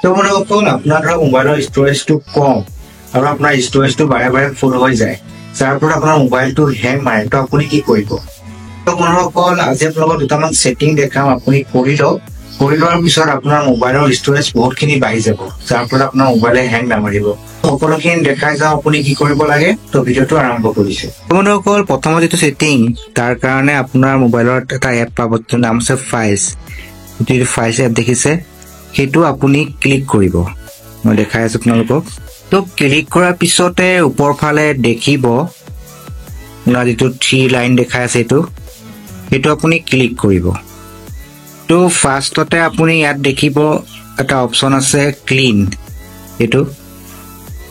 তো বন্ধুসকল আপোনাৰ ধৰক মোবাইলৰ ষ্ট'ৰেজটো কম আৰু আপোনাৰ ষ্ট'ৰেজটো বাৰে বাৰে ফুল হৈ যায়, যাৰ ফলত আপোনাৰ মোবাইলটো হেং মাৰে। তো আপুনি কি কৰিব? তো বন্ধুসকল আজি আপোনালোকক দুটামান ছেটিং দেখাম, আপুনি কৰি লওক। কৰি লোৱাৰ পিছত আপোনাৰ মোবাইলৰ ষ্ট'ৰেজ বহুতখিনি বাঢ়ি যাব, যাৰ ফলত আপোনাৰ মোবাইলে হেং নামাৰিব। সকলোখিনি দেখাই যাওঁ আপুনি কি কৰিব লাগে। তো ভিডিঅ'টো আৰম্ভ কৰিছোঁ। বন্ধুসকল প্ৰথমত যিটো ছেটিং, তাৰ কাৰণে আপোনাৰ মোবাইলত এটা এপ পাব, যিটো নাম আছে ফাইলছ। যিটো ফাইলছ এপ দেখিছে, সেইটো আপুনি ক্লিক কৰিব। মই দেখাই আছোঁ আপোনালোকক। তো ক্লিক কৰাৰ পিছতে ওপৰ ফালে দেখিব আপোনাৰ যিটো 3 লাইন দেখাই আছে, সেইটো আপুনি ক্লিক কৰিব। তো ফাৰ্ষ্টতে আপুনি ইয়াত দেখিব এটা অপশ্যন আছে ক্লিন,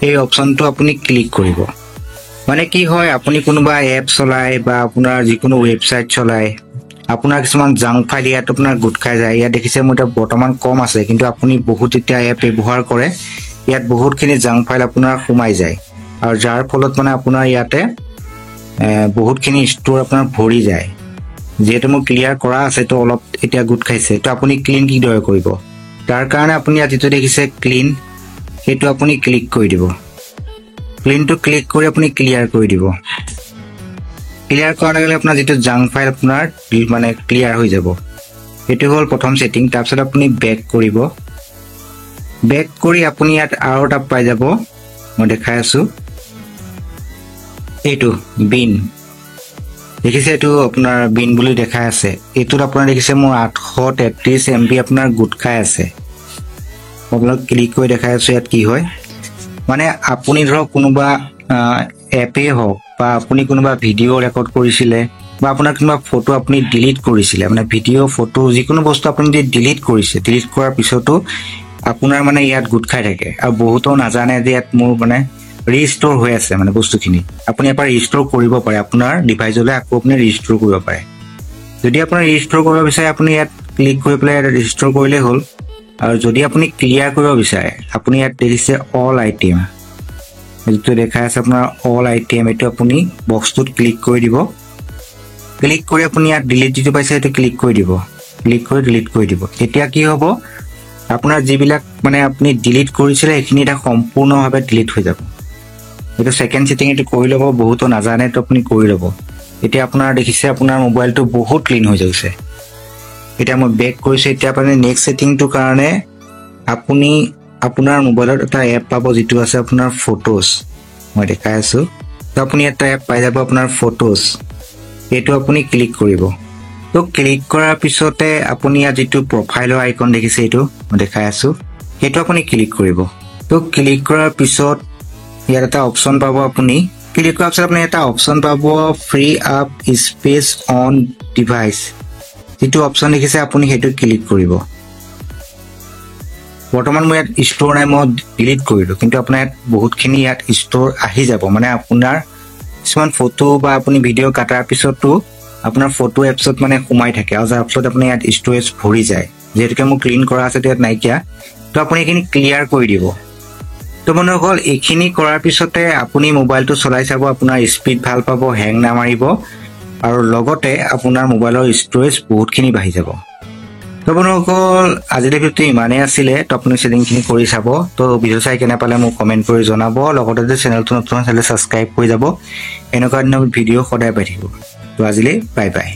এই অপশ্যনটো আপুনি ক্লিক কৰিব। মানে কি হয়, আপুনি কোনোবা এপ চলায় বা আপোনাৰ যিকোনো ৱেবছাইট চলায়, আপোনাৰ কিছুমান জাংক ফাইল ইয়াত আপোনাৰ গোট খাই যায়। ইয়াত দেখিছে মোৰ এতিয়া বৰ্তমান কম আছে, কিন্তু আপুনি বহুত যেতিয়া এপ ব্যৱহাৰ কৰে ইয়াত বহুতখিনি জাংক ফাইল আপোনাৰ সোমাই যায়, আৰু যাৰ ফলত মানে আপোনাৰ ইয়াতে বহুতখিনি ষ্ট'ৰ আপোনাৰ ভৰি যায়। যিহেতু মোৰ ক্লিয়াৰ কৰা আছে, তো অলপ এতিয়া গোট খাইছে। তো আপুনি ক্লিন কিদৰে কৰিব? তাৰ কাৰণে আপুনি ইয়াত যিটো দেখিছে ক্লিন, সেইটো আপুনি ক্লিক কৰি দিব। ক্লিনটো ক্লিক কৰি আপুনি ক্লিয়াৰ কৰি দিব। ক্লিয়াৰ কৰাৰ লগে লগে আপোনাৰ যিটো জাংক ফাইল আপোনাৰ মানে ক্লিয়াৰ হৈ যাব। এইটো হ'ল প্ৰথম ছেটিং। তাৰপিছত আপুনি বেক কৰিব। বেক কৰি আপুনি ইয়াত আৰু এটা পাই যাব, মই দেখাই আছোঁ, এইটো বিন দেখিছে, এইটো আপোনাৰ বিন বুলি দেখাই আছে। এইটোত আপোনাৰ দেখিছে মোৰ 833 MB আপোনাৰ গোট খাই আছে। আপোনাক ক্লিক কৰি দেখাই আছোঁ ইয়াত কি হয়। মানে আপুনি ধৰক কোনোবা এপেই হওক বা আপুনি কোনোবা ভিডিঅ' ৰেকৰ্ড কৰিছিলে বা আপোনাৰ কোনোবা ফটো আপুনি ডিলিট কৰিছিলে, মানে ভিডিঅ' ফটো যিকোনো বস্তু আপুনি যদি ডিলিট কৰিছে, ডিলিট কৰাৰ পিছতো আপোনাৰ মানে ইয়াত গোট খাই থাকে। আৰু বহুতো নাজানে যে ইয়াত মোৰ মানে ৰিষ্ট'ৰ হৈ আছে মানে বস্তুখিনি। আপুনি এবাৰ ৰিষ্ট'ৰ কৰিব পাৰে, আপোনাৰ ডিভাইচলৈ আকৌ আপুনি ৰিষ্ট'ৰ কৰিব পাৰে। যদি আপুনি ৰিষ্ট'ৰ কৰিব বিচাৰে, আপুনি ইয়াত ক্লিক কৰি পেলাই ৰিষ্ট'ৰ কৰিলেই হ'ল। আৰু যদি আপুনি ক্লিয়াৰ কৰিব বিচাৰে, আপুনি ইয়াত দেখিছে অল আইটেম, যিটো দেখাই আছে আপোনাৰ অল আইটেম, এইটো আপুনি বক্সটোত ক্লিক কৰি দিব। ক্লিক কৰি আপুনি ইয়াত ডিলিট যিটো পাইছে সেইটো ক্লিক কৰি দিব। ক্লিক কৰি ডিলিট কৰি দিব। এতিয়া কি হ'ব, আপোনাৰ যিবিলাক মানে আপুনি ডিলিট কৰিছিলে সেইখিনি এটা সম্পূৰ্ণভাৱে ডিলিট হৈ যাব। এইটো ছেকেণ্ড ছেটিং, এইটো কৰি ল'ব। বহুতো নাজানে, তো আপুনি কৰি ল'ব। এতিয়া আপোনাৰ দেখিছে আপোনাৰ মোবাইলটো বহুত ক্লিন হৈ গৈছে। এতিয়া মই বেক কৰিছোঁ। এতিয়া আপুনি নেক্সট ছেটিংটোৰ কাৰণে আপুনি আপোনাৰ মোবাইলত এটা এপ পাব, যিটো আছে আপোনাৰ ফটোজ। মই দেখাই আছোঁ। তো আপুনি এটা এপ পাই যাব আপোনাৰ ফটোজ, এইটো আপুনি ক্লিক কৰিব। তো ক্লিক কৰাৰ পিছতে আপুনি ইয়াত যিটো প্ৰফাইলৰ আইকন দেখিছে, এইটো মই দেখাই আছোঁ, সেইটো আপুনি ক্লিক কৰিব। তো ক্লিক কৰাৰ পিছত ইয়াত এটা অপশ্যন পাব। আপুনি ক্লিক কৰাৰ পিছত আপুনি এটা অপশ্যন পাব free up space on device, যিটো অপশ্যন দেখিছে আপুনি সেইটো ক্লিক কৰিব। বৰ্তমান মোৰ ইয়াত ষ্ট'ৰ নাই, মই ডিলিট কৰিলোঁ, কিন্তু আপোনাৰ ইয়াত বহুতখিনি ইয়াত ষ্ট'ৰ আহি যাব। মানে আপোনাৰ কিছুমান ফটো বা আপুনি ভিডিঅ' কটাৰ পিছতো আপোনাৰ ফটো এপছত মানে সোমাই থাকে, আৰু যাৰ ফলত আপুনি ইয়াত ষ্ট'ৰেজ ভৰি যায়। যিহেতুকে মোৰ ক্লিন কৰা আছে, ইয়াত নাইকিয়া। তো আপুনি এইখিনি ক্লিয়াৰ কৰি দিব। তো বন্ধুসকল, এইখিনি কৰাৰ পিছতে আপুনি মোবাইলটো চলাই চাব, আপোনাৰ স্পীড ভাল পাব, হেং নামাৰিব, আৰু লগতে আপোনাৰ মোবাইলৰ ষ্ট'ৰেজ বহুতখিনি বাঢ়ি যাব। তো বন্ধুসকল, আজিলৈ ভিডিঅ'টো ইমানেই আছিলে। তো আপুনি ছেটিংখিনি কৰি চাব। তো ভিডিঅ' চাই কেনে পালে মোক কমেণ্ট কৰি জনাব। লগতে যদি চেনেলটো নতুন চালে ছাবস্ক্ৰাইব কৰি যাব। এনেকুৱা ধৰণৰ ভিডিঅ' সদায় পাই থাকিব। তো আজিলৈ বাই বাই।